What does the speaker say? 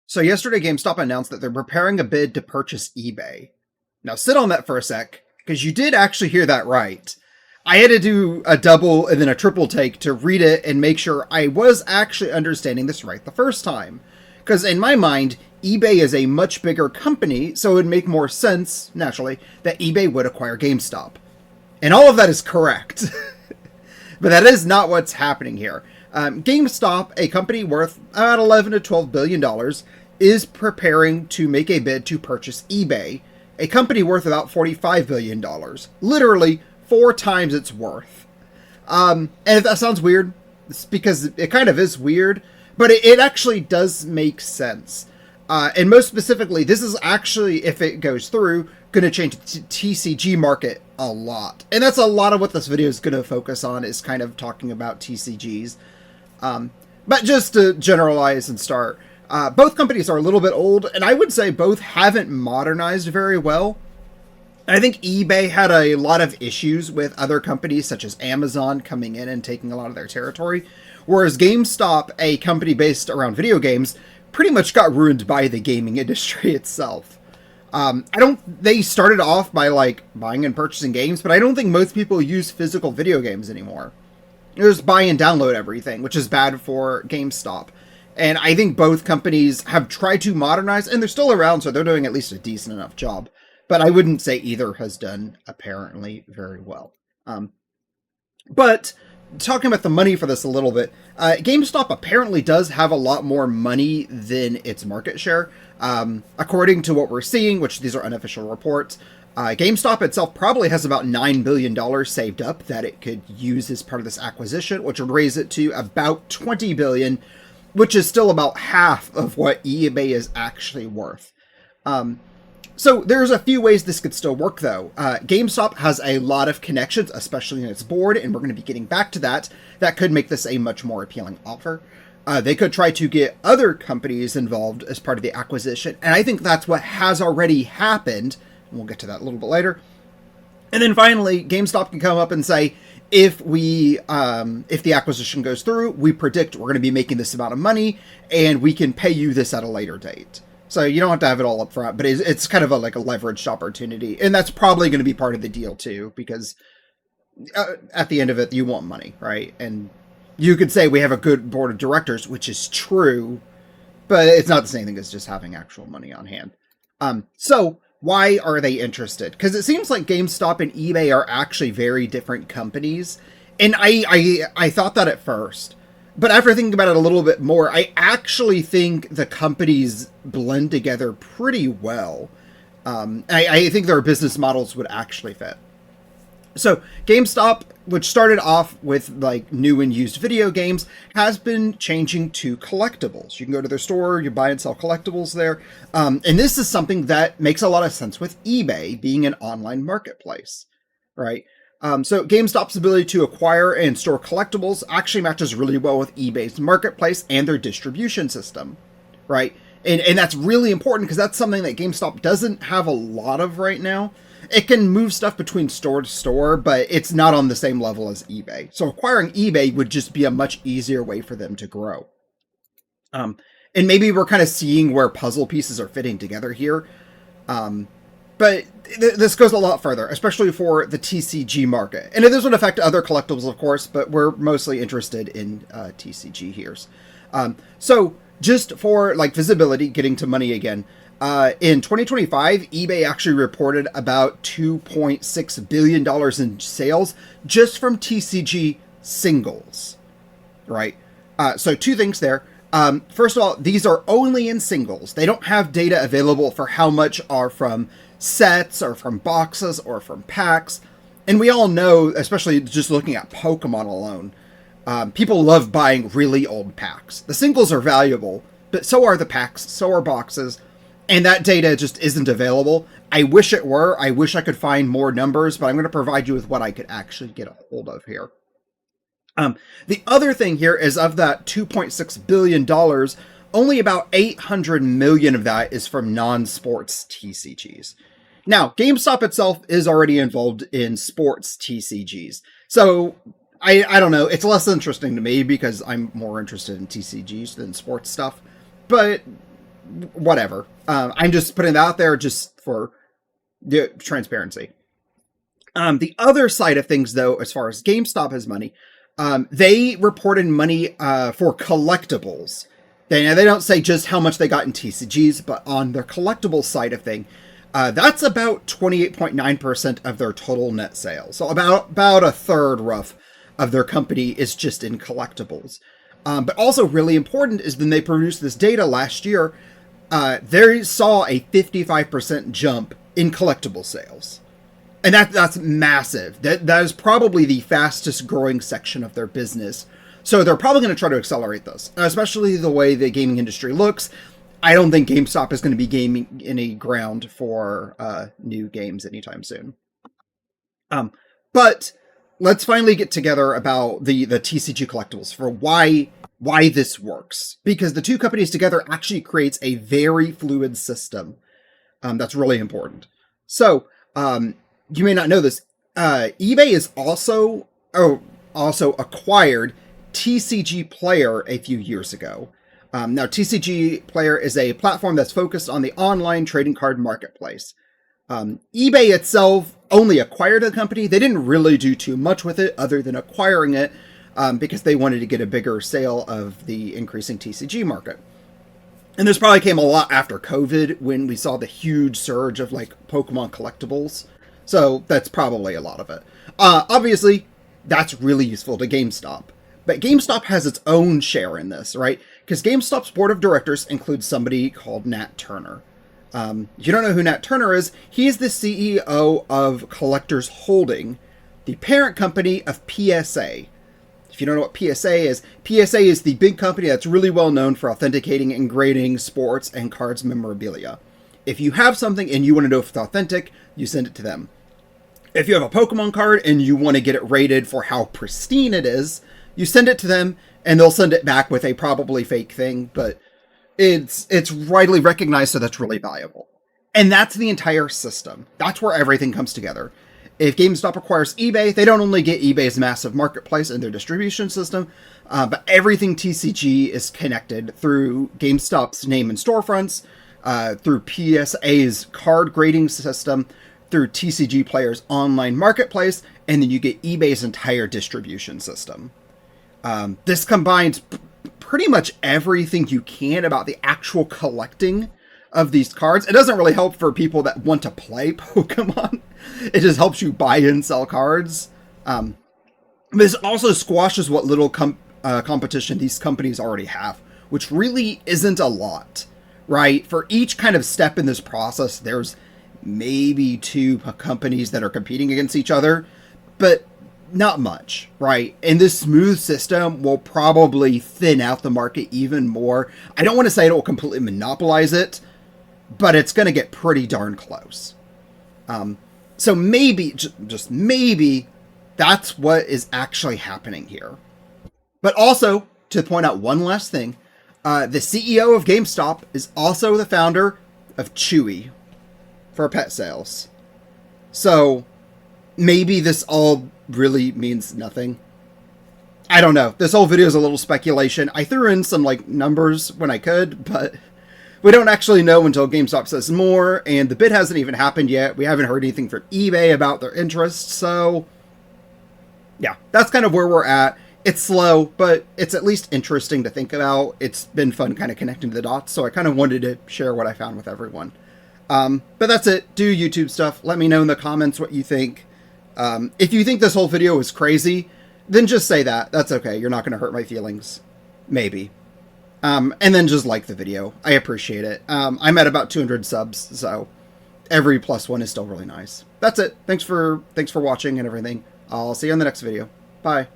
So yesterday, GameStop announced that they're preparing a bid to purchase eBay. Now sit on that for a sec, because you did actually hear that right. I had to do a double and then a triple take to read it and make sure I was actually understanding this right the first time. Because in my mind, eBay is a much bigger company, so it would make more sense, naturally, that eBay would acquire GameStop. And all of that is correct. But that is not what's happening here. GameStop, a company worth about $11 to $12 billion, is preparing to make a bid to purchase eBay, a company worth about $45 billion. Literally 4 times its worth. And if that sounds weird, it's because it kind of is weird, but it actually does make sense. And most specifically, this is actually, if it goes through, going to change the TCG market a lot. And that's a lot of what this video is going to focus on, is kind of talking about TCGs. But just to generalize and start, both companies are a little bit old, and I would say both haven't modernized very well. I think eBay had a lot of issues with other companies such as Amazon coming in and taking a lot of their territory, whereas GameStop, a company based around video games, pretty much got ruined by the gaming industry itself. They started off by like buying and purchasing games, but I don't think most people use physical video games anymore. They just buy and download everything, which is bad for GameStop. And I think both companies have tried to modernize, and they're still around, so they're doing at least a decent enough job. But I wouldn't say either has done, apparently, very well. But talking about the money for this a little bit, GameStop apparently does have a lot more money than its market share. According to what we're seeing, which these are unofficial reports, GameStop itself probably has about $9 billion saved up that it could use as part of this acquisition, which would raise it to about $20 billion, which is still about half of what eBay is actually worth. So there's a few ways this could still work, though. GameStop has a lot of connections, especially in its board, and we're going to be getting back to that. That could make this a much more appealing offer. They could try to get other companies involved as part of the acquisition, and I think that's what has already happened. We'll get to that a little bit later. And then finally, GameStop can come up and say, if the acquisition goes through, we predict we're going to be making this amount of money, and we can pay you this at a later date. So you don't have to have it all up front, but it's kind of like a leveraged opportunity. And that's probably going to be part of the deal too, because at the end of it, you want money, right? And you could say we have a good board of directors, which is true, but it's not the same thing as just having actual money on hand. So why are they interested? Because it seems like GameStop and eBay are actually very different companies. And I thought that at first. But after thinking about it a little bit more, I actually think the companies blend together pretty well. I think their business models would actually fit. So GameStop, which started off with like new and used video games, has been changing to collectibles. You can go to their store, you buy and sell collectibles there. And this is something that makes a lot of sense with eBay being an online marketplace, right? So GameStop's ability to acquire and store collectibles actually matches really well with eBay's marketplace and their distribution system, right? And that's really important because that's something that GameStop doesn't have a lot of right now. It can move stuff between store to store, but it's not on the same level as eBay. So acquiring eBay would just be a much easier way for them to grow. And maybe we're kind of seeing where puzzle pieces are fitting together here. But this goes a lot further, especially for the TCG market. And this would affect other collectibles, of course, but we're mostly interested in TCG here. So just for like visibility, getting to money again, in 2025, eBay actually reported about $2.6 billion in sales just from TCG singles, right? So 2 things there. First of all, these are only in singles. They don't have data available for how much are from sets or from boxes or from packs. And we all know, especially just looking at Pokemon alone, people love buying really old packs. The singles are valuable, but so are the packs, so are boxes. And that data just isn't available. I wish it were. I wish I could find more numbers, but I'm going to provide you with what I could actually get a hold of here. The other thing here is of that $2.6 billion, only about 800 million of that is from non-sports TCGs. Now, GameStop itself is already involved in sports TCGs. So I don't know. It's less interesting to me because I'm more interested in TCGs than sports stuff. But whatever. I'm just putting that out there just for the transparency. The other side of things, though, as far as GameStop has money, they reported money for collectibles. They don't say just how much they got in TCGs, but on their collectibles side of thing, that's about 28.9% of their total net sales. So about a third, rough, of their company is just in collectibles. But also really important is when they produced this data last year, they saw a 55% jump in collectible sales. And that's massive. That is probably the fastest growing section of their business. So they're probably going to try to accelerate this, especially the way the gaming industry looks. I don't think GameStop is going to be gaming any ground for new games anytime soon. But let's finally get together about the TCG collectibles for why this works. Because the two companies together actually creates a very fluid system. That's really important. So, you may not know this. eBay is also acquired TCG Player a few years ago. Now, TCG Player is a platform that's focused on the online trading card marketplace. eBay itself only acquired the company. They didn't really do too much with it other than acquiring it because they wanted to get a bigger sale of the increasing TCG market. And this probably came a lot after COVID when we saw the huge surge of like Pokemon collectibles. So that's probably a lot of it. Obviously, that's really useful to GameStop. But GameStop has its own share in this, right? Because GameStop's board of directors includes somebody called Nat Turner. You don't know who Nat Turner is. He is the CEO of Collectors Holding, the parent company of PSA. If you don't know what PSA is the big company that's really well known for authenticating and grading sports and cards memorabilia. If you have something and you want to know if it's authentic, you send it to them. If you have a Pokemon card and you want to get it rated for how pristine it is, you send it to them and they'll send it back with a probably fake thing, but it's widely recognized, so that's really valuable. And that's the entire system. That's where everything comes together. If GameStop acquires eBay, they don't only get eBay's massive marketplace and their distribution system, but everything TCG is connected through GameStop's name and storefronts, through PSA's card grading system, through TCG Player's online marketplace, and then you get eBay's entire distribution system. This combines pretty much everything you can about the actual collecting of these cards. It doesn't really help for people that want to play Pokemon. It just helps you buy and sell cards. This also squashes what little competition these companies already have, which really isn't a lot, right? For each kind of step in this process, there's maybe two companies that are competing against each other, but not much, right? And this smooth system will probably thin out the market even more. I don't want to say it will completely monopolize it, but it's going to get pretty darn close. So maybe, just maybe, that's what is actually happening here. But also, to point out one last thing, the CEO of GameStop is also the founder of Chewy for pet sales. So maybe this all really means nothing. I don't know. This whole video is a little speculation. I threw in some numbers when I could, but we don't actually know until GameStop says more, and the bid hasn't even happened yet. We haven't heard anything from eBay about their interest, so yeah, that's kind of where we're at. It's slow, but it's at least interesting to think about. It's been fun kind of connecting the dots, so I kind of wanted to share what I found with everyone. But that's it. Do YouTube stuff. Let me know in the comments what you think. If you think this whole video is crazy, then just say that. That's okay. You're not going to hurt my feelings. Maybe. And then just like the video. I appreciate it. I'm at about 200 subs, so every +1 is still really nice. That's it. Thanks for watching and everything. I'll see you in the next video. Bye.